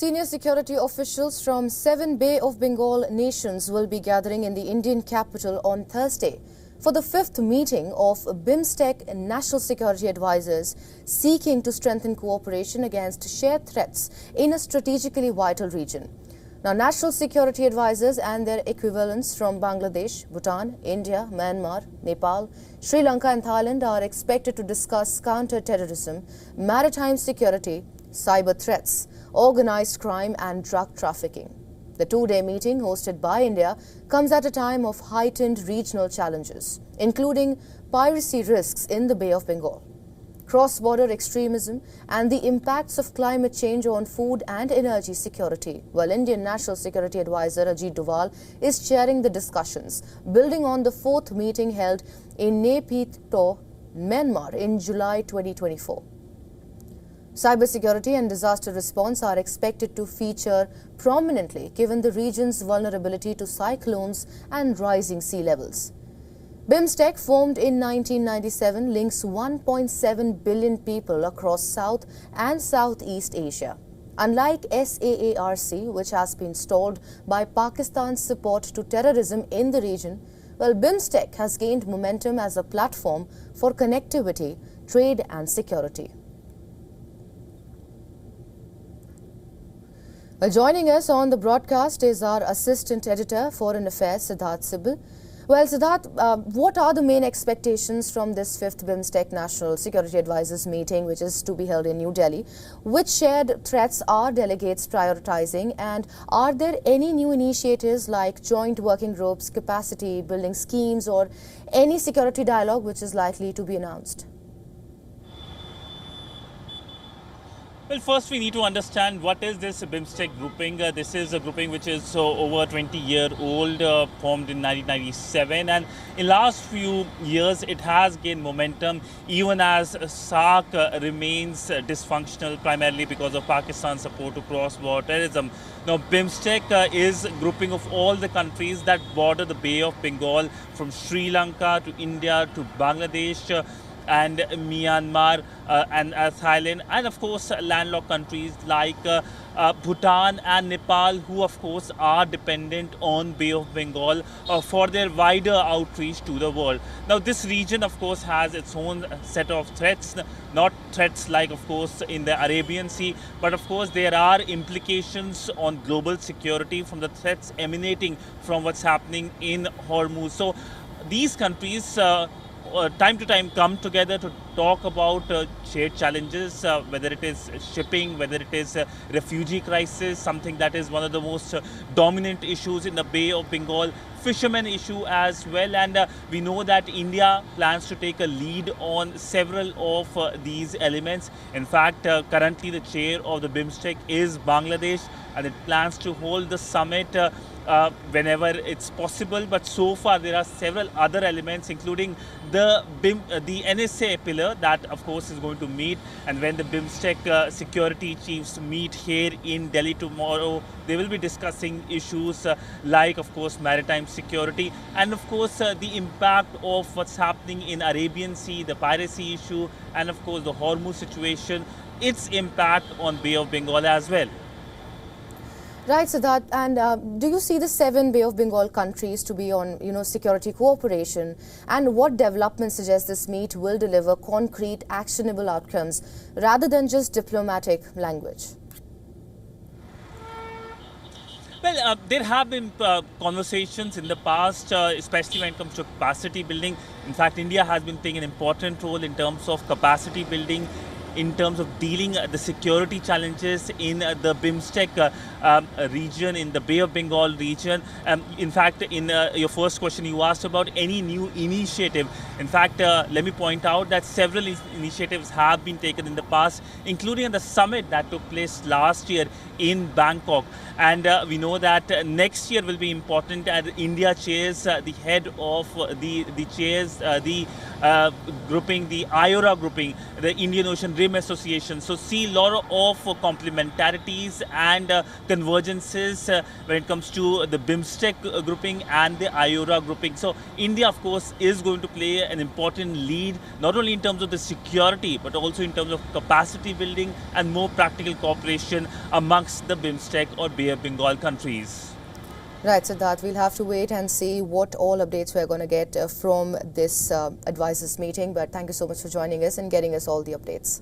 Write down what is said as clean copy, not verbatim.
Senior security officials from 7 Bay of Bengal nations will be gathering in the Indian capital on Thursday for the 5th meeting of BIMSTEC National Security Advisors seeking to strengthen cooperation against shared threats in a strategically vital region. Now, national security advisors and their equivalents from Bangladesh, Bhutan, India, Myanmar, Nepal, Sri Lanka and Thailand are expected to discuss counter-terrorism, maritime security, cyber threats, organized crime and drug trafficking. The two-day meeting hosted by India comes at a time of heightened regional challenges, including piracy risks in the Bay of Bengal, cross-border extremism and the impacts of climate change on food and energy security, while Indian National Security Advisor Ajit Doval is chairing the discussions, building on the 4th meeting held in Naypyidaw, Myanmar in July 2024. Cybersecurity and disaster response are expected to feature prominently given the region's vulnerability to cyclones and rising sea levels. BIMSTEC, formed in 1997, links 1.7 billion people across South and Southeast Asia. Unlike SAARC, which has been stalled by Pakistan's support to terrorism in the region, well, BIMSTEC has gained momentum as a platform for connectivity, trade and security. Joining us on the broadcast is our Assistant Editor, Foreign Affairs, Siddharth Sibal. Well, Siddharth, what are the main expectations from this 5th BIMSTEC National Security Advisors meeting, which is to be held in New Delhi? Which shared threats are delegates prioritizing, and are there any new initiatives like joint working groups, capacity building schemes, or any security dialogue which is likely to be announced? Well, first we need to understand what is this BIMSTEC grouping. This is a grouping which is over 20-year-old, formed in 1997, and in last few years it has gained momentum even as SAARC remains dysfunctional primarily because of Pakistan's support to cross-border terrorism. Now, BIMSTEC is a grouping of all the countries that border the Bay of Bengal, from Sri Lanka to India to Bangladesh, and Myanmar and Thailand, and of course landlocked countries like Bhutan and Nepal, who of course are dependent on Bay of Bengal for their wider outreach to the world. Now, this region of course has its own set of threats, not threats like of course in the Arabian Sea, but of course there are implications on global security from the threats emanating from what's happening in Hormuz. So these countries time to time come together to talk about shared challenges, whether it is shipping, whether it is refugee crisis, something that is one of the most dominant issues in the Bay of Bengal, fishermen issue as well, and we know that India plans to take a lead on several of these elements. In fact, currently the chair of the BIMSTEC is Bangladesh, and it plans to hold the summit whenever it's possible. But so far there are several other elements, including the NSA pillar that of course is going to meet, and when the BIMSTEC security chiefs meet here in Delhi tomorrow, they will be discussing issues like of course maritime security, and of course the impact of what's happening in Arabian Sea, the piracy issue, and of course the Hormuz situation, its impact on Bay of Bengal as well. Right, Siddharth. And do you see the 7 Bay of Bengal countries to be on, security cooperation? And what developments suggest this meet will deliver concrete, actionable outcomes rather than just diplomatic language? Well, there have been conversations in the past, especially when it comes to capacity building. In fact, India has been playing an important role in terms of capacity building, in terms of dealing the security challenges in the BIMSTEC region, in the Bay of Bengal region. In fact, in your first question, you asked about any new initiative. In fact, let me point out that several initiatives have been taken in the past, including the summit that took place last year in Bangkok. And we know that next year will be important as India chairs the head of the grouping, the IORA grouping, the Indian Ocean Rim Association. So see a lot of complementarities and convergences when it comes to the BIMSTEC grouping and the IORA grouping. So India, of course, is going to play an important lead, not only in terms of the security, but also in terms of capacity building and more practical cooperation among amongst the BIMSTEC or Bay of Bengal countries. Right, Siddharth, we'll have to wait and see what all updates we're going to get from this advisors meeting. But thank you so much for joining us and getting us all the updates.